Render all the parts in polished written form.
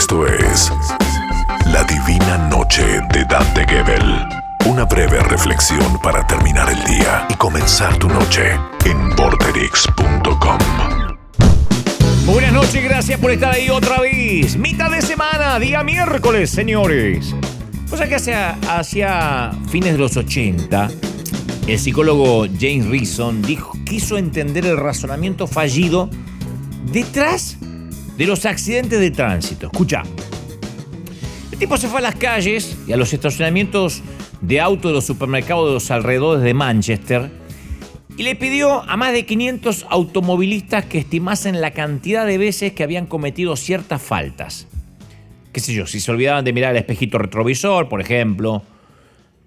Esto es La Divina Noche de Dante Gebel. Una breve reflexión para terminar el día y comenzar tu noche en Vorterix.com. Buenas noches, gracias por estar ahí otra vez. Mitad de semana, día miércoles, señores. O sea que hacia fines de los 80, el psicólogo James Reason quiso entender el razonamiento fallido detrás de los accidentes de tránsito. Escucha. El tipo se fue a las calles y a los estacionamientos de autos de los supermercados de los alrededores de Manchester y le pidió a más de 500 automovilistas que estimasen la cantidad de veces que habían cometido ciertas faltas. Qué sé yo, si se olvidaban de mirar el espejito retrovisor, por ejemplo,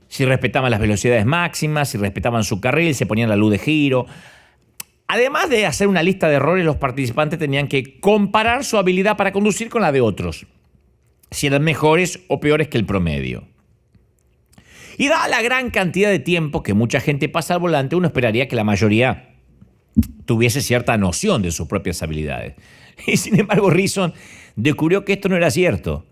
si respetaban las velocidades máximas, si respetaban su carril, se ponían la luz de giro. Además de hacer una lista de errores, los participantes tenían que comparar su habilidad para conducir con la de otros, si eran mejores o peores que el promedio. Y dada la gran cantidad de tiempo que mucha gente pasa al volante, uno esperaría que la mayoría tuviese cierta noción de sus propias habilidades. Y sin embargo, Reason descubrió que esto no era cierto.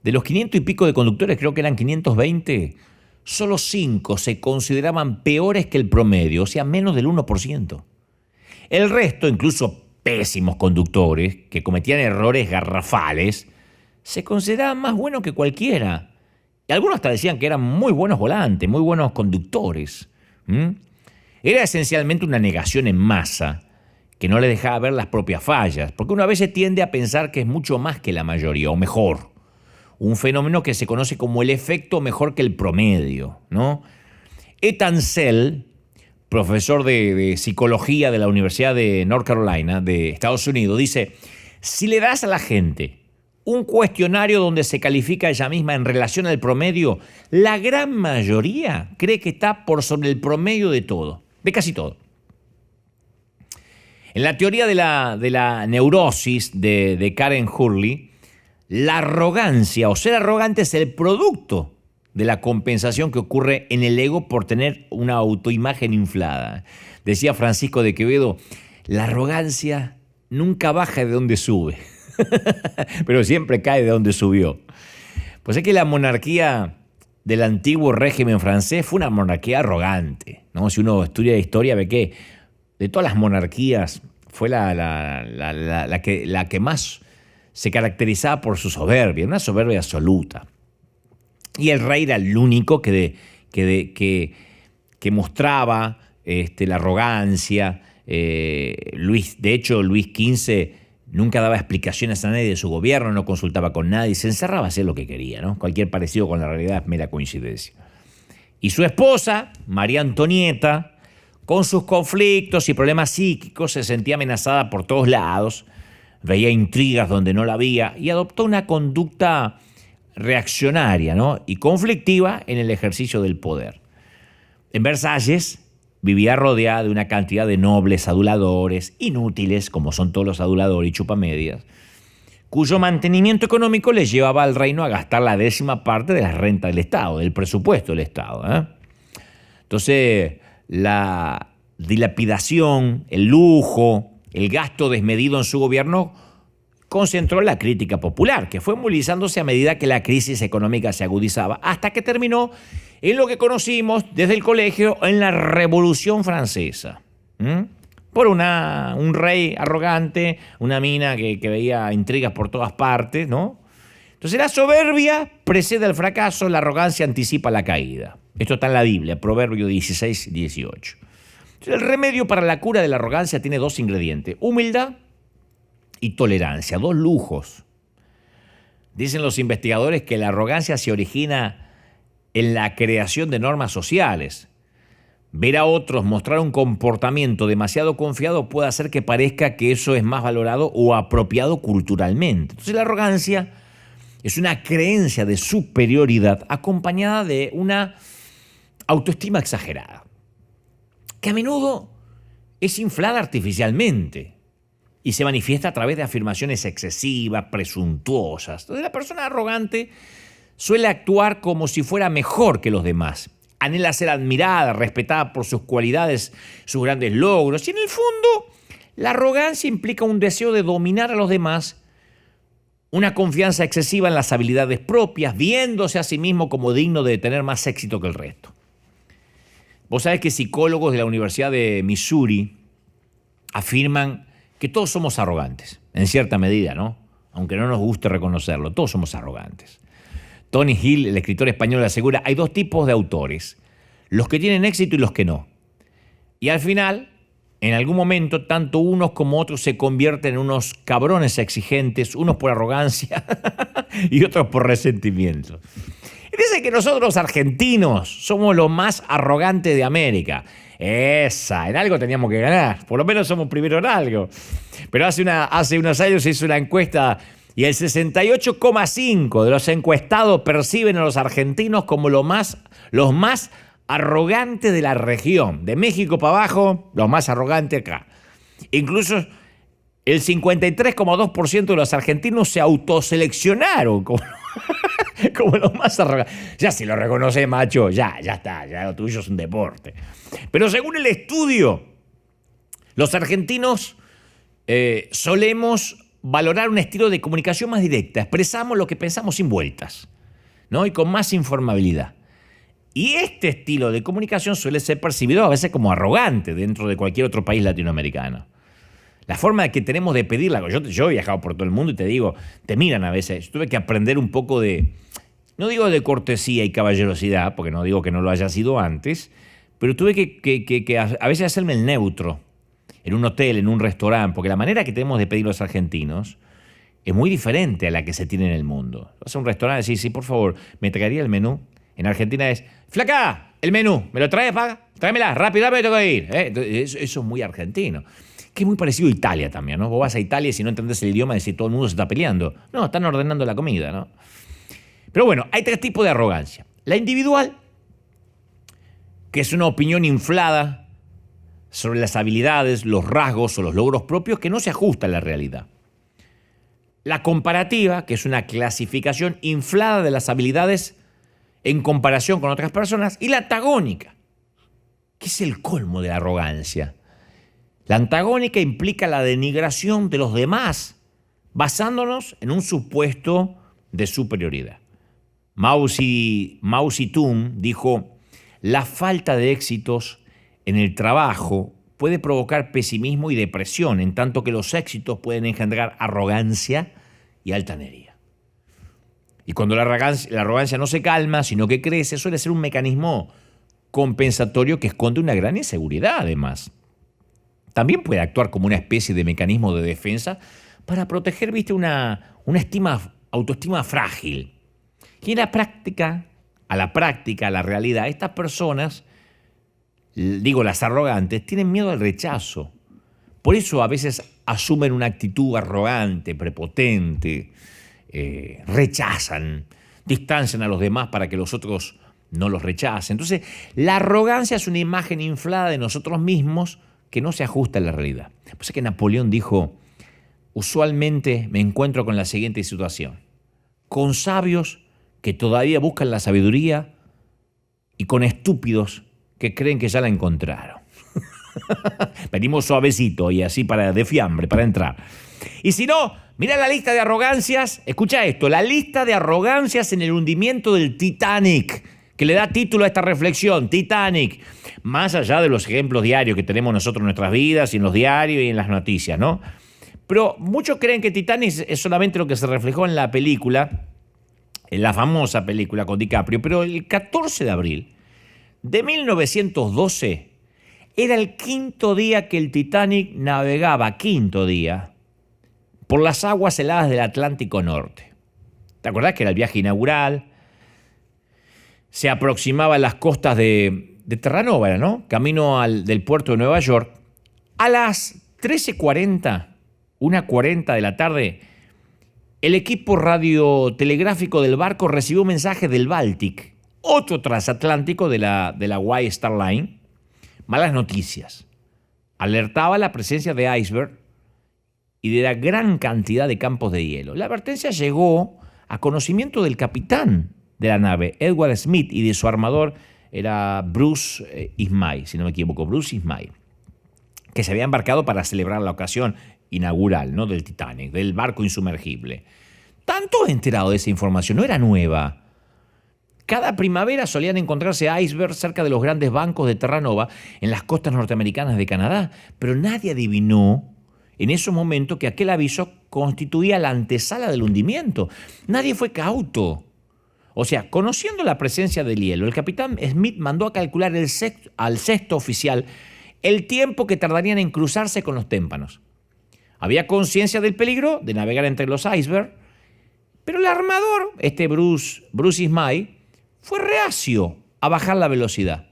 De los 500 y pico de conductores, creo que eran 520, solo 5 se consideraban peores que el promedio, o sea, menos del 1%. El resto, incluso pésimos conductores, que cometían errores garrafales, se consideraban más buenos que cualquiera. Y algunos hasta decían que eran muy buenos volantes, muy buenos conductores. Era esencialmente una negación en masa, que no le dejaba ver las propias fallas, porque uno a veces tiende a pensar que es mucho más que la mayoría, o mejor. Un fenómeno que se conoce como el efecto mejor que el promedio, ¿no? Ethan Sells, profesor de psicología de la Universidad de North Carolina, de Estados Unidos, dice: si le das a la gente un cuestionario donde se califica ella misma en relación al promedio, la gran mayoría cree que está por sobre el promedio de todo, de casi todo. En la teoría de la neurosis de Karen Hurley, la arrogancia o ser arrogante es el producto de la compensación que ocurre en el ego por tener una autoimagen inflada. Decía Francisco de Quevedo: la arrogancia nunca baja de donde sube, pero siempre cae de donde subió. Pues es que la monarquía del antiguo régimen francés fue una monarquía arrogante, ¿no? Si uno estudia la historia ve que de todas las monarquías fue la que más se caracterizaba por su soberbia, una soberbia absoluta. Y el rey era el único que mostraba la arrogancia. De hecho, Luis XV nunca daba explicaciones a nadie de su gobierno, no consultaba con nadie, se encerraba a hacer lo que quería, ¿no? Cualquier parecido con la realidad es mera coincidencia. Y su esposa, María Antonieta, con sus conflictos y problemas psíquicos, se sentía amenazada por todos lados, veía intrigas donde no la había y adoptó una conducta reaccionaria, ¿no? Y conflictiva en el ejercicio del poder. En Versalles vivía rodeada de una cantidad de nobles aduladores, inútiles, como son todos los aduladores y chupamedias, cuyo mantenimiento económico les llevaba al reino a gastar la 10ª parte de la renta del Estado, del presupuesto del Estado, ¿eh? Entonces, la dilapidación, el lujo, el gasto desmedido en su gobierno concentró la crítica popular, que fue movilizándose a medida que la crisis económica se agudizaba, hasta que terminó en lo que conocimos desde el colegio en la Revolución Francesa. Por un rey arrogante, una mina que veía intrigas por todas partes, ¿no? Entonces la soberbia precede al fracaso, la arrogancia anticipa la caída. Esto está en la Biblia, Proverbio 16, 18. Entonces, el remedio para la cura de la arrogancia tiene 2 ingredientes: humildad y tolerancia, 2 lujos. Dicen los investigadores que la arrogancia se origina en la creación de normas sociales. Ver a otros mostrar un comportamiento demasiado confiado puede hacer que parezca que eso es más valorado o apropiado culturalmente. Entonces la arrogancia es una creencia de superioridad acompañada de una autoestima exagerada, que a menudo es inflada artificialmente y se manifiesta a través de afirmaciones excesivas, presuntuosas. Entonces la persona arrogante suele actuar como si fuera mejor que los demás. Anhela ser admirada, respetada por sus cualidades, sus grandes logros. Y en el fondo, la arrogancia implica un deseo de dominar a los demás, una confianza excesiva en las habilidades propias, viéndose a sí mismo como digno de tener más éxito que el resto. Vos sabés que psicólogos de la Universidad de Missouri afirman que todos somos arrogantes, en cierta medida, ¿no? Aunque no nos guste reconocerlo, todos somos arrogantes. Tony Hill, el escritor español, asegura: hay dos tipos de autores, los que tienen éxito y los que no. Y al final, en algún momento, tanto unos como otros se convierten en unos cabrones exigentes, unos por arrogancia y otros por resentimiento. Y dice que nosotros los argentinos somos los más arrogantes de América. En algo teníamos que ganar, por lo menos somos primero en algo. Pero hace unos años se hizo una encuesta y el 68,5% de los encuestados perciben a los argentinos como los más arrogantes de la región. De México para abajo, los más arrogantes acá. Incluso el 53,2% de los argentinos se autoseleccionaron como los más arrogantes. Ya si lo reconoces, macho, ya está, ya lo tuyo es un deporte. Pero según el estudio, los argentinos solemos valorar un estilo de comunicación más directa. Expresamos lo que pensamos sin vueltas, ¿no? Y con más informabilidad. Y este estilo de comunicación suele ser percibido a veces como arrogante dentro de cualquier otro país latinoamericano. La forma que tenemos de pedirla, yo he viajado por todo el mundo y te digo, te miran a veces. Yo tuve que aprender un poco no digo de cortesía y caballerosidad, porque no digo que no lo haya sido antes, pero tuve que a veces hacerme el neutro en un hotel, en un restaurante, porque la manera que tenemos de pedir los argentinos es muy diferente a la que se tiene en el mundo. Vas a un restaurante y decís: sí, por favor, ¿me traería el menú? En Argentina es: flaca, el menú, ¿me lo traes, paga? Tráemela, rápido, me tengo que ir. Eso es muy argentino. Que es muy parecido a Italia también, ¿no? Vos vas a Italia y si no entendés el idioma decís: todo el mundo se está peleando. No, están ordenando la comida, ¿no? Pero bueno, hay tres tipos de arrogancia. La individual, que es una opinión inflada sobre las habilidades, los rasgos o los logros propios que no se ajusta a la realidad. La comparativa, que es una clasificación inflada de las habilidades en comparación con otras personas. Y la antagónica, que es el colmo de la arrogancia. La antagónica implica la denigración de los demás, basándonos en un supuesto de superioridad. Mao Zedong dijo: la falta de éxitos en el trabajo puede provocar pesimismo y depresión, en tanto que los éxitos pueden engendrar arrogancia y altanería. Y cuando la arrogancia no se calma, sino que crece, suele ser un mecanismo compensatorio que esconde una gran inseguridad, además. También puede actuar como una especie de mecanismo de defensa para proteger, una autoestima frágil. Y en la práctica, a la realidad, estas personas, las arrogantes, tienen miedo al rechazo. Por eso a veces asumen una actitud arrogante, prepotente, rechazan, distancian a los demás para que los otros no los rechacen. Entonces, la arrogancia es una imagen inflada de nosotros mismos que no se ajusta a la realidad. Pues es que Napoleón dijo: usualmente me encuentro con la siguiente situación, con sabios que todavía buscan la sabiduría y con estúpidos que creen que ya la encontraron. Venimos suavecito y así de fiambre, para entrar. Y si no, mira la lista de arrogancias, escucha esto, la lista de arrogancias en el hundimiento del Titanic, que le da título a esta reflexión, Titanic, más allá de los ejemplos diarios que tenemos nosotros en nuestras vidas y en los diarios y en las noticias, ¿no? Pero muchos creen que Titanic es solamente lo que se reflejó en la película, en la famosa película con DiCaprio, pero el 14 de abril de 1912 era el quinto día que el Titanic navegaba, por las aguas heladas del Atlántico Norte. ¿Te acordás que era el viaje inaugural? Se aproximaba a las costas de Terranova, ¿no? Camino del puerto de Nueva York. A las 13:40, 1:40 de la tarde, el equipo radiotelegráfico del barco recibió un mensaje del Baltic, otro transatlántico de la White Star Line. Malas noticias. Alertaba la presencia de iceberg y de la gran cantidad de campos de hielo. La advertencia llegó a conocimiento del capitán de la nave, Edward Smith, y de su armador era Bruce Ismay, si no me equivoco, Bruce Ismay, que se había embarcado para celebrar la ocasión inaugural, ¿no?, del Titanic, del barco insumergible. Estaban todos enterados de esa información, no era nueva. Cada primavera solían encontrarse icebergs cerca de los grandes bancos de Terranova en las costas norteamericanas de Canadá, pero nadie adivinó en esos momentos que aquel aviso constituía la antesala del hundimiento. Nadie fue cauto. O sea, conociendo la presencia del hielo, el capitán Smith mandó a calcular al sexto oficial el tiempo que tardarían en cruzarse con los témpanos. Había conciencia del peligro de navegar entre los icebergs, pero el armador, Bruce Ismay, fue reacio a bajar la velocidad.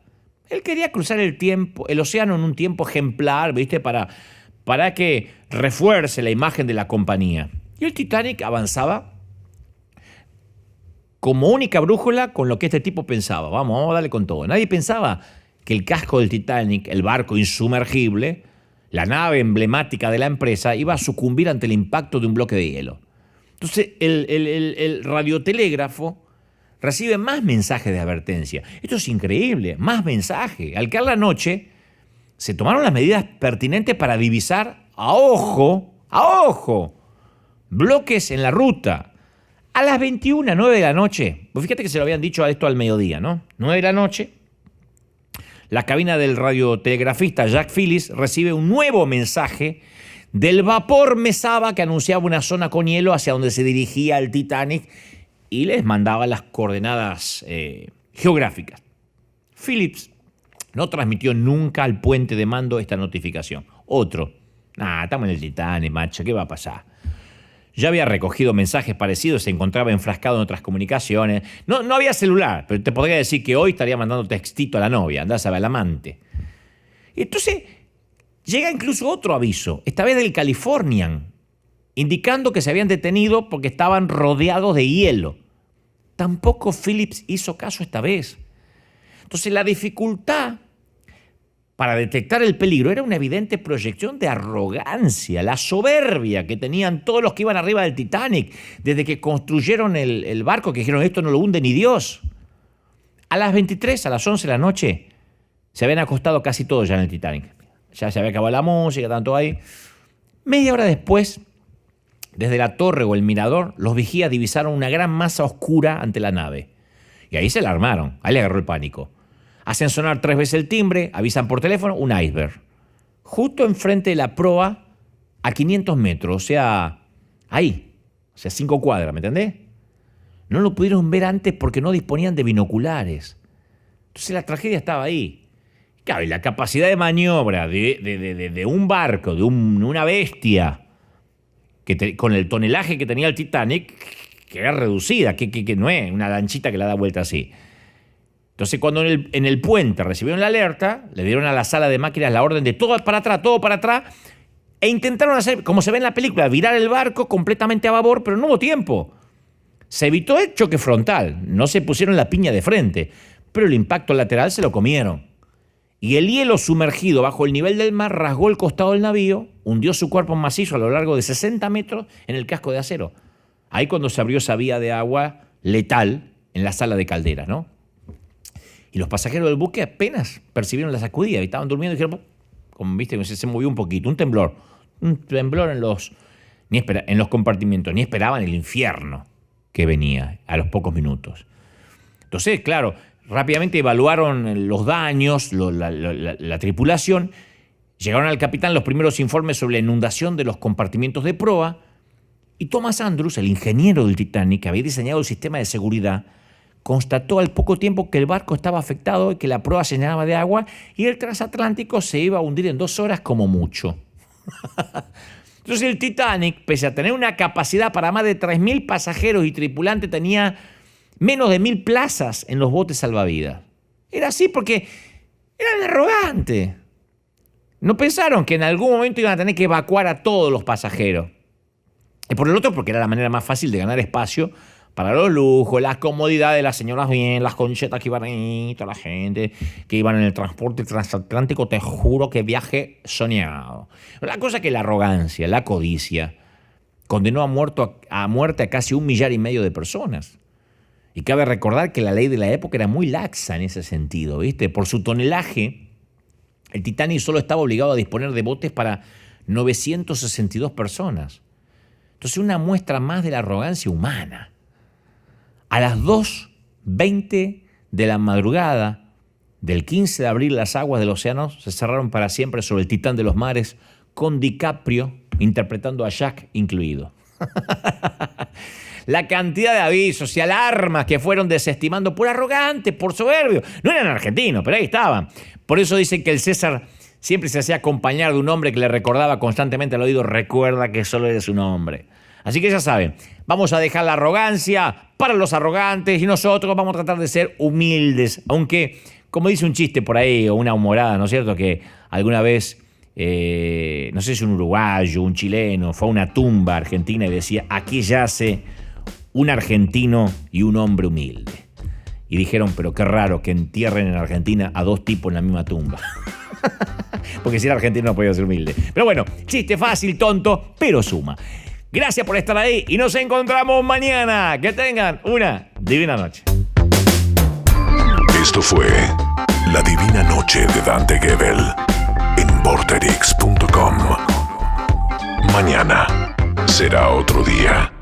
Él quería cruzar el océano en un tiempo ejemplar, ¿viste? Para que refuerce la imagen de la compañía. Y el Titanic avanzaba como única brújula con lo que este tipo pensaba. Vamos a darle con todo. Nadie pensaba que el casco del Titanic, el barco insumergible, la nave emblemática de la empresa, iba a sucumbir ante el impacto de un bloque de hielo. Entonces, el radiotelégrafo recibe más mensajes de advertencia. Esto es increíble, más mensajes. Al caer la noche, se tomaron las medidas pertinentes para divisar a ojo, bloques en la ruta. A las 21, 9 de la noche, pues fíjate que se lo habían dicho a esto al mediodía, ¿no? 9 de la noche, la cabina del radiotelegrafista Jack Phillips recibe un nuevo mensaje del vapor Mesaba que anunciaba una zona con hielo hacia donde se dirigía el Titanic y les mandaba las coordenadas geográficas. Phillips no transmitió nunca al puente de mando esta notificación. Otro, estamos en el Titanic, macho, ¿qué va a pasar? Ya había recogido mensajes parecidos, se encontraba enfrascado en otras comunicaciones. No había celular, pero te podría decir que hoy estaría mandando textito a la novia, andás a ver al amante. Entonces, llega incluso otro aviso, esta vez del Californian, indicando que se habían detenido porque estaban rodeados de hielo. Tampoco Phillips hizo caso esta vez. Entonces la dificultad para detectar el peligro era una evidente proyección de arrogancia, la soberbia que tenían todos los que iban arriba del Titanic, desde que construyeron el barco, que dijeron esto no lo hunde ni Dios. A las 23, a las 11 de la noche, se habían acostado casi todos ya en el Titanic. Ya se había acabado la música, tanto ahí. Media hora después, desde la torre o el mirador, los vigías divisaron una gran masa oscura ante la nave. Y ahí se la armaron, ahí le agarró el pánico. Hacen sonar 3 veces el timbre, avisan por teléfono, un iceberg. Justo enfrente de la proa, a 500 metros, o sea, ahí, o sea, 5 cuadras, ¿me entendés? No lo pudieron ver antes porque no disponían de binoculares. Entonces la tragedia estaba ahí. Claro, y la capacidad de maniobra de un barco, de una bestia, con el tonelaje que tenía el Titanic, que era reducida, que no es una lanchita que la da vuelta así. Entonces, cuando en el puente recibieron la alerta, le dieron a la sala de máquinas la orden de todo para atrás, e intentaron hacer, como se ve en la película, virar el barco completamente a babor, pero no hubo tiempo. Se evitó el choque frontal, no se pusieron la piña de frente, pero el impacto lateral se lo comieron. Y el hielo sumergido bajo el nivel del mar rasgó el costado del navío, hundió su cuerpo macizo a lo largo de 60 metros en el casco de acero. Ahí cuando se abrió esa vía de agua letal en la sala de calderas, ¿no? Y los pasajeros del buque apenas percibieron la sacudida, estaban durmiendo y dijeron, como viste, se movió un poquito, un temblor en los compartimentos, ni esperaban el infierno que venía a los pocos minutos. Entonces, claro, rápidamente evaluaron los daños, la tripulación, llegaron al capitán los primeros informes sobre la inundación de los compartimentos de proa, y Thomas Andrews, el ingeniero del Titanic, que había diseñado el sistema de seguridad, constató al poco tiempo que el barco estaba afectado y que la proa se llenaba de agua y el transatlántico se iba a hundir en 2 horas como mucho. Entonces el Titanic, pese a tener una capacidad para más de 3.000 pasajeros y tripulantes, tenía menos de 1.000 plazas en los botes salvavidas. Era así porque eran arrogantes. No pensaron que en algún momento iban a tener que evacuar a todos los pasajeros. Y por el otro, porque era la manera más fácil de ganar espacio para los lujos, las comodidades, las señoras bien, las conchetas que iban ahí, toda la gente que iban en el transporte transatlántico, te juro que viaje soñado. La cosa es que la arrogancia, la codicia, condenó a muerte a casi 1,5 millones de personas. Y cabe recordar que la ley de la época era muy laxa en ese sentido, ¿viste? Por su tonelaje, el Titanic solo estaba obligado a disponer de botes para 962 personas. Entonces, una muestra más de la arrogancia humana. A las 2:20 de la madrugada del 15 de abril, las aguas del océano se cerraron para siempre sobre el Titán de los mares, con DiCaprio interpretando a Jack incluido. La cantidad de avisos y alarmas que fueron desestimando por arrogantes, por soberbios. No eran argentinos, pero ahí estaban. Por eso dicen que el César siempre se hacía acompañar de un hombre que le recordaba constantemente al oído: recuerda que solo eres un hombre. Así que ya saben, vamos a dejar la arrogancia para los arrogantes y nosotros vamos a tratar de ser humildes. Aunque, como dice un chiste por ahí, o una humorada, ¿no es cierto?, que alguna vez, no sé si un uruguayo, un chileno, fue a una tumba argentina y decía: aquí yace un argentino y un hombre humilde. Y dijeron: pero qué raro que entierren en Argentina a dos tipos en la misma tumba. Porque si era argentino no podía ser humilde. Pero bueno, chiste fácil, tonto, pero suma. Gracias por estar ahí y nos encontramos mañana. Que tengan una divina noche. Esto fue La Divina Noche de Dante Gebel en vorterix.com. Mañana será otro día.